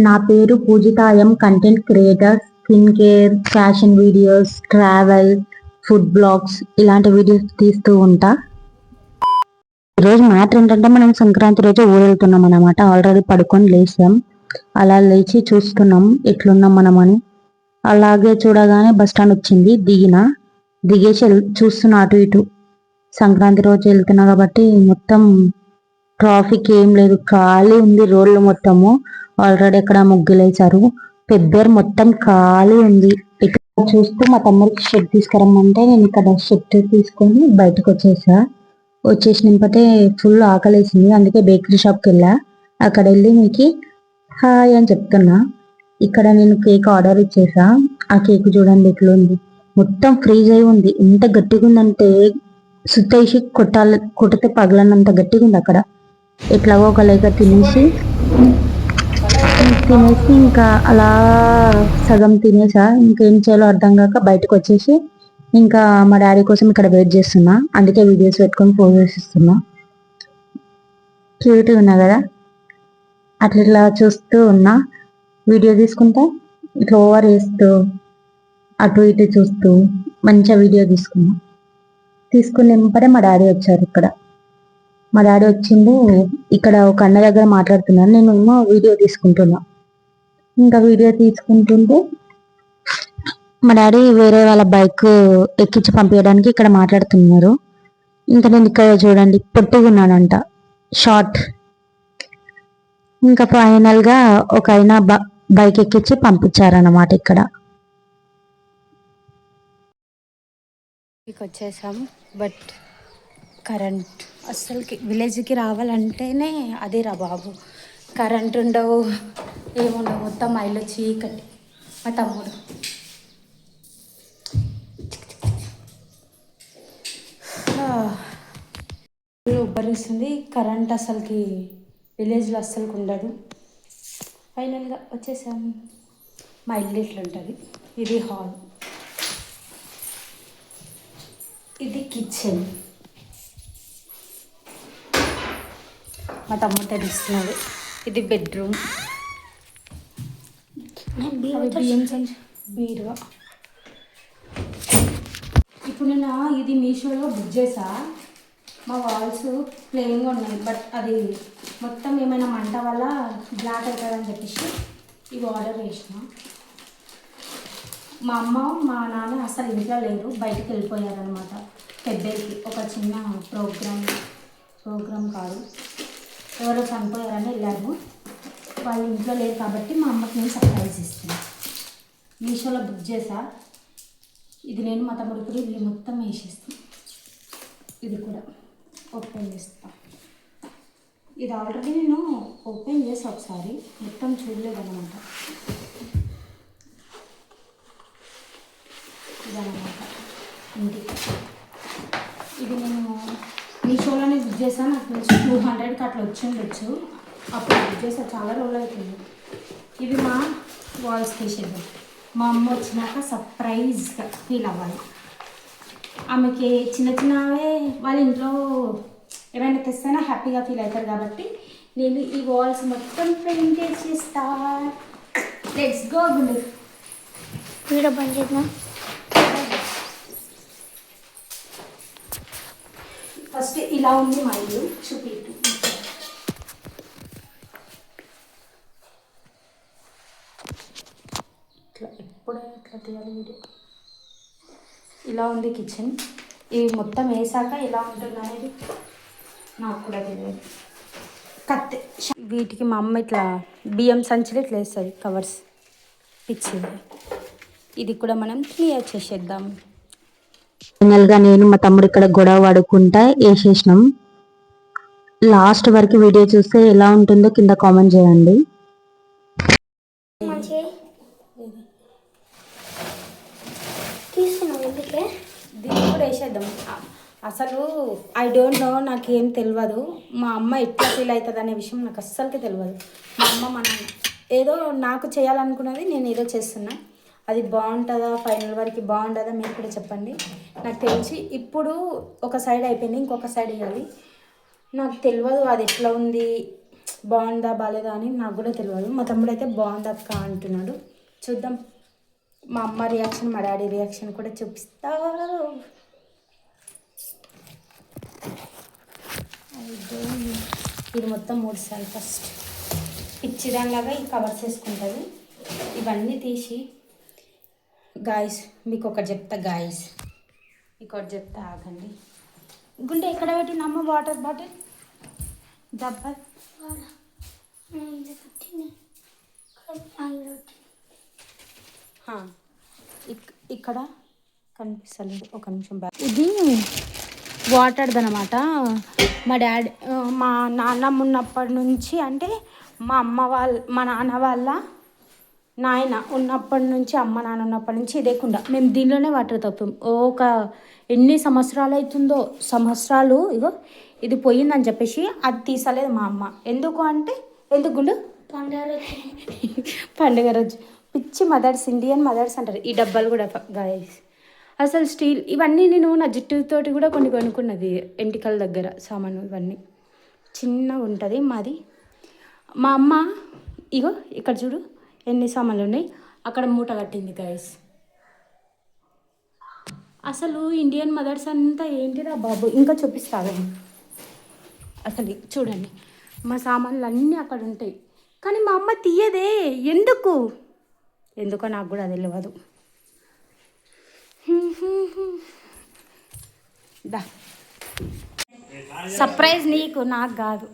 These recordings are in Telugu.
నా పేరు Poojitha. I'm content creator. Skin care, fashion videos, travel, food blogs ఇలాంటి వీడియోస్ తీస్తూ ఉంటా. ఈరోజు మ్యాటర్ ఏంటంటే మనం సంక్రాంతి రోజు ఊరెళ్తున్నాం అనమాట. ఆల్రెడీ పడుకొని లేచాం. అలా లేచి చూస్తున్నాం ఎట్లున్నాం మనం అని. అలాగే చూడగానే బస్ స్టాండ్ వచ్చింది. దిగేసి చూస్తున్నా అటు ఇటు. సంక్రాంతి రోజు వెళ్తున్నా కాబట్టి మొత్తం ట్రాఫిక్ ఏం లేదు, ఖాళీ ఉంది రోడ్లు మొత్తము. ఆల్రెడీ ఇక్కడ ముగ్గులేసారు. పెబ్బేరు మొత్తం ఖాళీ ఉంది. ఇక్కడ చూస్తూ మా తమ్ముడికి షర్ట్ తీసుకురమ్మంటే నేను ఇక్కడ షర్ట్ తీసుకొని బయటకు వచ్చేసినప్పటే ఫుల్ ఆకలేసింది. అందుకే బేకరీ షాప్కి వెళ్ళా. అక్కడ వెళ్ళి మీకు హాయ్ అని చెప్తున్నా. ఇక్కడ నేను కేక్ ఆర్డర్ ఇచ్చేసా. ఆ కేక్ చూడండి ఎట్లుంది, మొత్తం ఫ్రీజ్ అయి ఉంది. ఎంత గట్టిగా ఉందంటే సుత్తేసి కొట్టితే పగలన్నంత గట్టిగా ఉంది అక్కడ. ఎట్లాగో ఒక లేక తినేసి ఇంకా అలా సగం తినేసా. ఇంకేం చేయాలో అర్థం కాక బయటకు వచ్చేసి ఇంకా మా డాడీ కోసం ఇక్కడ వెయిట్ చేస్తున్నా. అందుకే వీడియోస్ పెట్టుకొని పోజ్ చేసిస్తున్నా. క్యూట్గా ఉన్నా కదా, అట్లా ఇట్లా చూస్తూ ఉన్నా. వీడియో తీసుకుంటా ఇట్లా ఓవర్ వేస్తూ అటు ఇటు చూస్తూ మంచిగా వీడియో తీసుకుని వెంపడే మా డాడీ వచ్చారు. మా డాడీ వచ్చిండు. ఇక్కడ ఒక అన్న దగ్గర మాట్లాడుతున్నాను, నేను ఏమో వీడియో తీసుకుంటున్నా. ఇంకా వీడియో తీసుకుంటుంటే మా డాడీ వేరే వాళ్ళ బైక్ ఎక్కించి పంపించడానికి ఇక్కడ మాట్లాడుతున్నారు. ఇంకా నేను ఇక్కడ చూడండి పొట్టిగా ఉన్నానంట, షార్ట్. ఇంకా ఫైనల్ గా ఒక ఆయన బైక్ ఎక్కించి పంపించారన్నమాట. ఇక్కడ వచ్చేసాం. బట్ కరెంట్ అస్సలకి విలేజ్కి రావాలంటేనే అదే రా బాబు. కరెంట్ ఉండవు, ఏముండవు, మొత్తం మైలో చీకటి. మా తమ్ముడు ఉబ్బరిస్తుంది. కరెంట్ అసలుకి విలేజ్లో అస్సలకి ఉండదు. ఫైనల్గా వచ్చేసాము. మా ఇల్లు ఇట్లుంటుంది. ఇది హాల్, ఇది కిచెన్. మా తమ్ముడు తెలుస్తున్నది. ఇది బెడ్రూమ్, బీరువా. ఇప్పుడు నేను ఇది మీషోలో బుక్ చేసా. మా వాల్స్ ప్లెయిన్గా ఉన్నాయి, బట్ అది మొత్తం ఏమైనా మంట వల్ల బ్లాక్ అవుతుందని చెప్పేసి ఇవి ఆర్డర్ చేసిన. మా అమ్మ మా నాన్న అసలు ఇంట్లో లేరు, బయటకు వెళ్ళిపోయారనమాట. పెద్దకి ఒక చిన్న ప్రోగ్రామ్ కాదు, ఎవరో చనిపోయారని వెళ్ళారు. వాళ్ళు ఇంట్లో లేరు కాబట్టి మా అమ్మకి నేను సర్ప్రైజ్ ఇస్తాను. మీషోలో బుక్ చేసా. ఇది నేను మా తమ్ముడు ఇప్పుడు ఇది మొత్తం వేసేస్తాను. ఇది కూడా ఓపెన్ చేస్తాను. ఇది ఆల్రెడీ నేను ఓపెన్ చేసి ఒకసారి మొత్తం చూడలేదన్నమాట. ఇదన్నమాట ఇంటికి. ఇది నేను మీషోలోనే బుక్ చేశాను. నాకు తెలిసి 200కి అట్లా వచ్చి ఉండొచ్చు. అప్పుడు బుక్ చేసా, చాలా రోజులు అవుతుంది. ఇవి మా వాల్స్ తీసేద్దాం. మా అమ్మ వచ్చినాక సర్ప్రైజ్గా ఫీల్ అవ్వాలి. ఆమెకి చిన్న చిన్నవే వాళ్ళ ఇంట్లో ఏమైనా తెస్తేనే హ్యాపీగా ఫీల్ అవుతారు కాబట్టి నేను ఈ వాల్స్ మొత్తం పెయింట్ చేసేస్తా. Let's go. గుండు వీడియో బంద్ చేద్దాం. ఫస్ట్ ఇలా ఉంది మా ఇల్లు, చూపిట్టు. ఇట్లా ఎప్పుడైనా ఇట్లా తీయాలి వీడియో. ఇలా ఉంది కిచెన్. ఇవి మొత్తం వేసాక ఇలా ఉంటుంది అనేది నాకు కూడా తెలియదు. కత్తి వీటికి మా అమ్మ ఇట్లా బియ్యం సంచులు ఇట్లా వేస్తుంది, కవర్స్ ఇచ్చింది. ఇది కూడా మనం క్లియర్ చేసేద్దాం. ఫైనల్ గా నేను మా తమ్ముడు ఇక్కడ గొడవ పడుకుంటా వేసేసినాం. లాస్ట్ వరకు వీడియో చూస్తే ఎలా ఉంటుందో కింద కామెంట్ చేయండి. దీన్ని కూడా వేసేద్దాం. అసలు ఐ డోంట్ నో, నాకేం తెలియదు. మా అమ్మ ఎట్లా ఫీల్ అవుతుంది అనే విషయం నాకు అస్సలకి తెలియదు. మా అమ్మ మన ఏదో నాకు చేయాలనుకున్నది నేను ఏదో చేస్తున్నా. అది బాగుంటుందా, ఫైనల్ వరకు బాగుంటుందా మీరు కూడా చెప్పండి. నాకు తెలిసి ఇప్పుడు ఒక సైడ్ అయిపోయింది, ఇంకొక సైడ్ వేయాలి. నాకు తెలియదు అది ఎట్లా ఉంది. బాగుందా బాగాలేదా అని నాకు కూడా తెలియదు. మా తమ్ముడు అయితే బాగుందక్క అంటున్నాడు. చూద్దాం. మా అమ్మ రియాక్షన్, మా డాడీ రియాక్షన్ కూడా చూపిస్తా. ఇది మొత్తం 3 సార్లు ఫస్ట్ పిచ్చిదానిలాగా ఈ కవర్స్ వేసుకుంటుంది. ఇవన్నీ తీసి గాయస్ మీకు ఒకటి చెప్తా. గాయస్ ఇంకోటి చెప్తా, ఆగండి. గుండె ఎక్కడ పెట్టినమ్మ వాటర్ బాటిల్ డబ్బా ఇక్కడ కనిపిస్తలేదు. ఒక నిమిషం బ్యాక్. ఇది వాటర్ది అనమాట. మా డాడీ మా నాన్నమ్మ ఉన్నప్పటి నుంచి, అంటే మా నాన్న వాళ్ళ నాయన ఉన్నప్పటి నుంచి, అమ్మ నాన్న ఉన్నప్పటి నుంచి ఇదే కుండ. మేము దీనిలోనే వాటర్ తప్పాం. ఒక ఎన్ని సంవత్సరాలు అవుతుందో, సంవత్సరాలు. ఇగో ఇది పోయిందని చెప్పేసి అది తీసలేదు మా అమ్మ. ఎందుకు అంటే, ఎందుకు గుండు పండుగ రోజు పిచ్చి మదర్స్, ఇండియన్ మదర్స్ అంటారు ఈ డబ్బాలు కూడా గాయస్. అసలు స్టీల్ ఇవన్నీ నేను నా జుట్టుతోటి కూడా కొన్ని కొనుక్కున్నది. ఎంటికల దగ్గర సామాను ఇవన్నీ చిన్నగా ఉంటుంది మాది. మా అమ్మ ఇగో ఇక్కడ చూడు ఎన్ని సామాన్లు ఉన్నాయి, అక్కడ మూట కట్టింది గాయస్. అసలు ఇండియన్ మదర్స్ అంతా ఏంటిరా బాబు. ఇంకా చూపిస్తాను. అసలు చూడండి మా సామాన్లు అన్నీ అక్కడ ఉంటాయి, కానీ మా అమ్మ తీయదే. ఎందుకో నాకు కూడా తెలియదు. దా సర్ప్రైజ్ నీకు, నాకు కాదు.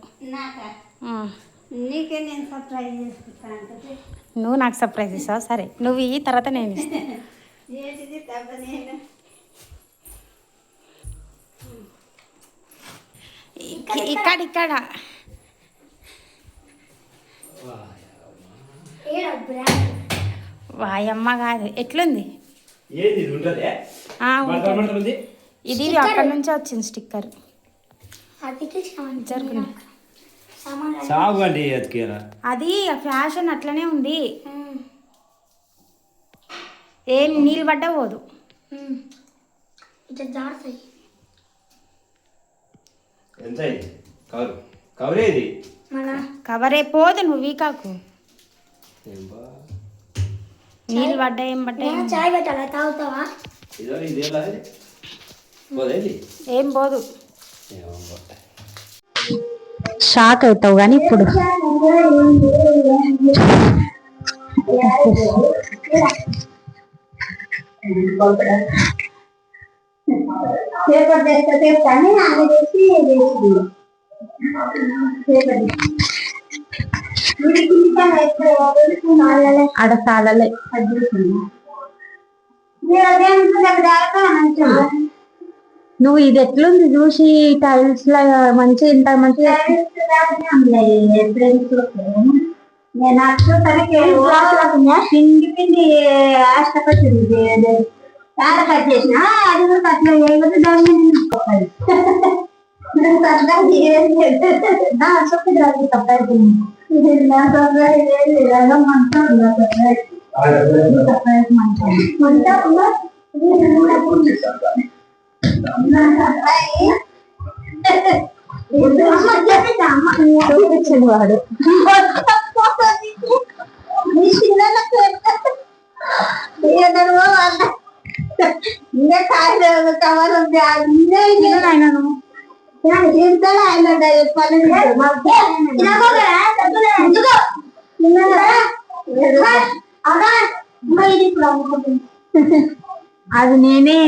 నీకే నేను సర్ప్రైజ్ చేసుకుంటాను. నువ్వు నాకు సర్ప్రైజ్ ఇస్తావు. సరే నువ్వు ఈ తర్వాత నేను ఇస్తాను. ఏంటిది తప్ప నేను ఇక్కడ వాయమ్మ కాదు. ఎట్లుంది ఇది? అక్కడ నుంచే వచ్చింది స్టిక్కర్. అది ఫ్యాషన్ అట్లనే ఉంది. ఏం నీళ్ళు పడ్డా పోదు. కవరే పోదు. నువ్వు వీకాకు. నీళ్ళు పడ్డా ఏం పడ్డా చాయ్ పెట్టాలా? తాగుతావా? ఏం పోదు. షాక్ అవుతావు కానీ ఇప్పుడు అడసాలలే నువ్వు ఇది ఎట్లుంది చూసి టైల్స్ లా మంచి ఇంత మంచిగా పిండి పిండి ఆష్టపడుతుంది. కట్ చేసిన అది కూడా కట్ల వాడు ఇంకా కాయలు కవర్ ఉంది. అది నేనే